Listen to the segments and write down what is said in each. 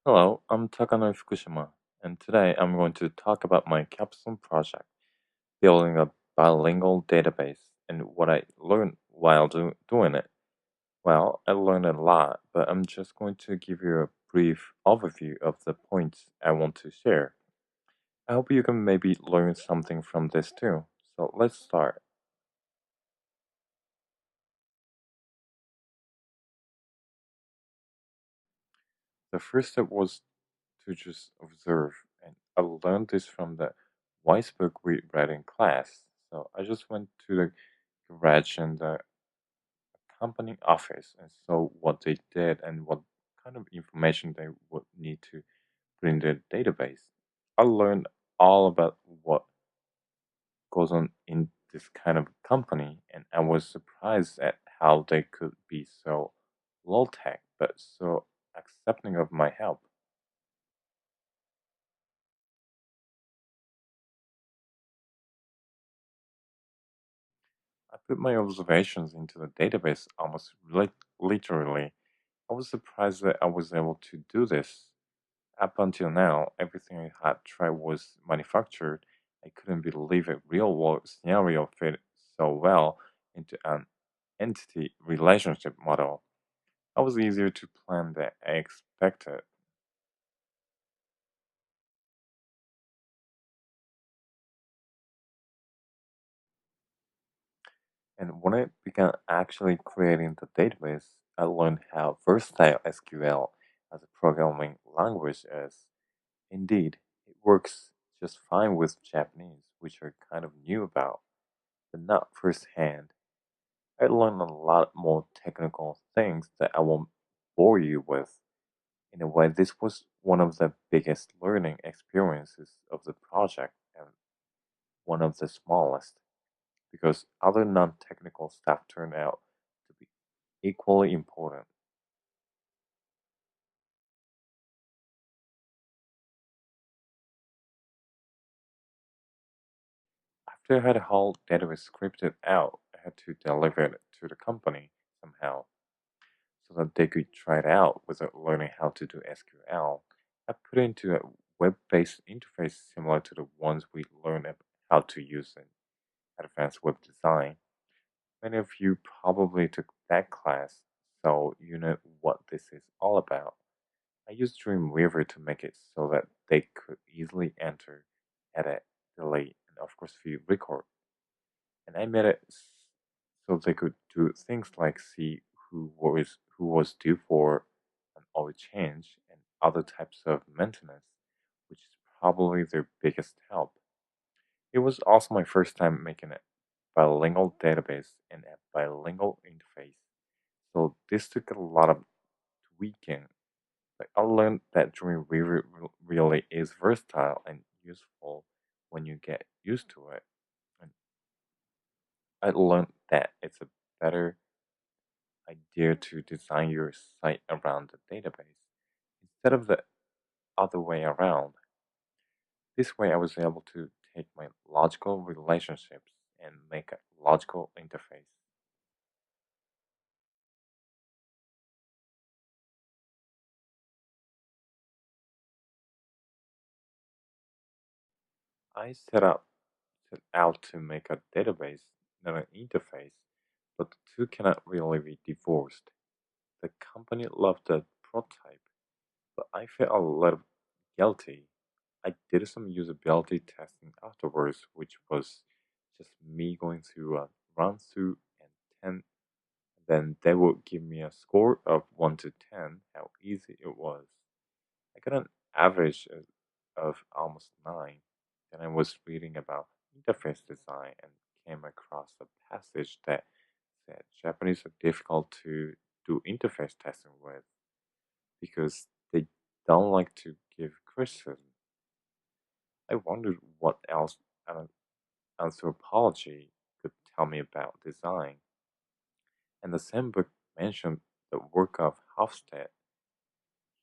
Hello, I'm Takano Fukushima, and today I'm going to talk about my Capstone project, building a bilingual database, and what I learned while doing it. Well, I learned a lot, but I'm just going to give you a brief overview of the points I want to share. I hope you can maybe learn something from this too. So let's start. The first step was to just observe, and I learned this from the Wise book we read in class. So I just went to the garage and the company office and saw what they did and what kind of information they would need to put in their database. I learned all about what goes on in this kind of company, and I was surprised at how they could be so low tech but so accepting of my help. I put my observations into the database almost literally. I was surprised that I was able to do this. Up until now, everything I had tried was manufactured. I couldn't believe a real world scenario fit so well into an entity relationship model. It was easier to plan than I expected. And when I began actually creating the database, I learned how versatile SQL as a programming language is. Indeed, it works just fine with Japanese, which are kind of new about, but not firsthand. I learned a lot more technical things that I won't bore you with. In a way, this was one of the biggest learning experiences of the project and one of the smallest, because other non technical stuff turned out to be equally important. After I had a whole database scripted out, I had to deliver it to the company somehow so that they could try it out without learning how to do SQL. I put it into a web-based interface similar to the ones we learned how to use in advanced web design. Many of you probably took that class, so you know what this is all about. I used Dreamweaver to make it so that they could easily enter, edit, delete, and of course view record. And I made it so they could do things like see who was due for an oil change and other types of maintenance, which is probably their biggest help. It was also my first time making a bilingual database and a bilingual interface, so this took a lot of tweaking. But I learned that Dreamweaver really is versatile and useful when you get used to it. And I learned that it's a better idea to design your site around the database instead of the other way around. This way, I was able to take my logical relationships and make a logical interface. I set out to make a database, not an interface, but the two cannot really be divorced. The company loved the prototype, but I felt a little guilty. I did some usability testing afterwards, which was just me going through a run through and 10. Then they would give me a score of 1 to 10, how easy it was. I got an average of almost 9. Then I was reading about interface design and came across a passage that said Japanese are difficult to do interface testing with because they don't like to give criticism. I wondered what else anthropology could tell me about design. And the same book mentioned the work of Hofstede.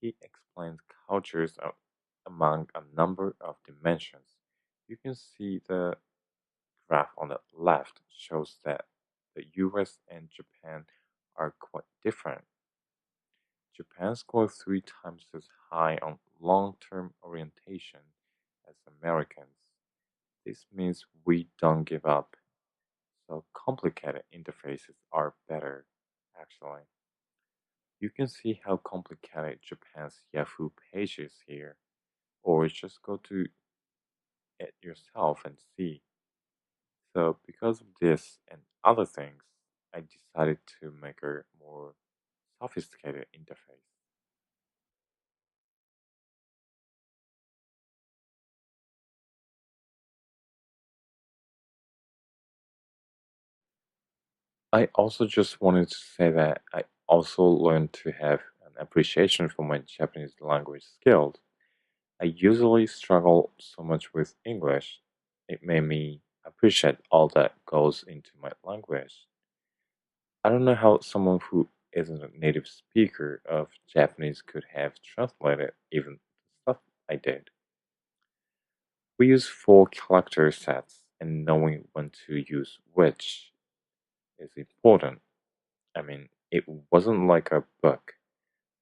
He explains cultures among a number of dimensions. You can see the graph on the left shows that the US and Japan are quite different. Japan scores 3 times as high on long-term orientation as Americans. This means we don't give up, so complicated interfaces are better, actually. You can see how complicated Japan's Yahoo page is here, or just go to it yourself and see. So, because of this and other things, I decided to make a more sophisticated interface. I also just wanted to say that I also learned to have an appreciation for my Japanese language skills. I usually struggle so much with English. It made me appreciate all that goes into my language. I don't know how someone who isn't a native speaker of Japanese could have translated even the stuff I did. We use four character sets, and knowing when to use which is important. I mean, it wasn't like a book,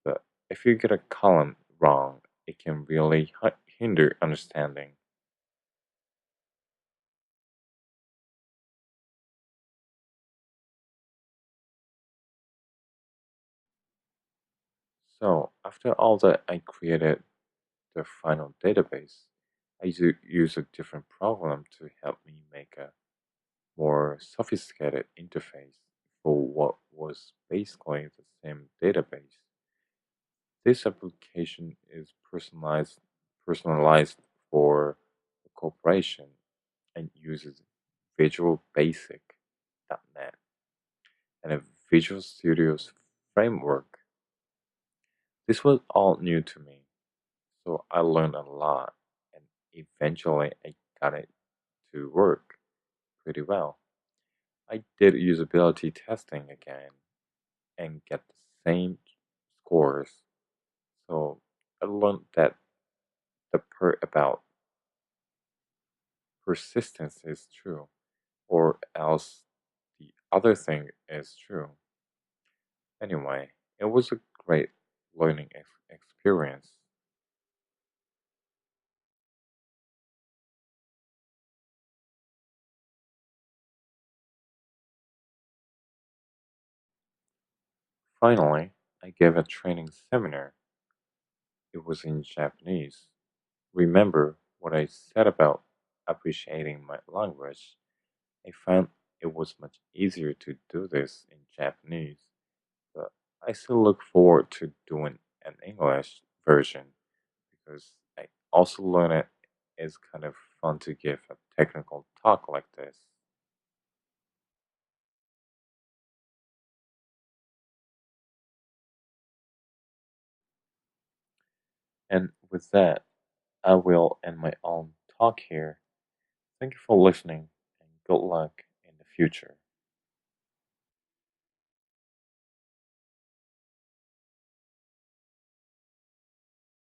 but if you get a column wrong, it can really hinder understanding. So, after all that, I created the final database. I use a different program to help me make a more sophisticated interface for what was basically the same database. This application is personalized for the corporation and uses Visual Basic.net and a Visual Studio's framework. This was all new to me, so I learned a lot and eventually I got it to work pretty well. I did usability testing again and get the same scores. So I learned that the part about persistence is true, or else the other thing is true. Anyway, it was a great learning experience. Finally, I gave a training seminar. It was in Japanese. Remember what I said about appreciating my language? I found it was much easier to do this in Japanese, but I still look forward to doing an English version because I also learn it is kind of fun to give a technical talk like this. And with that, I will end my own talk here. Thank you for listening and good luck in the future.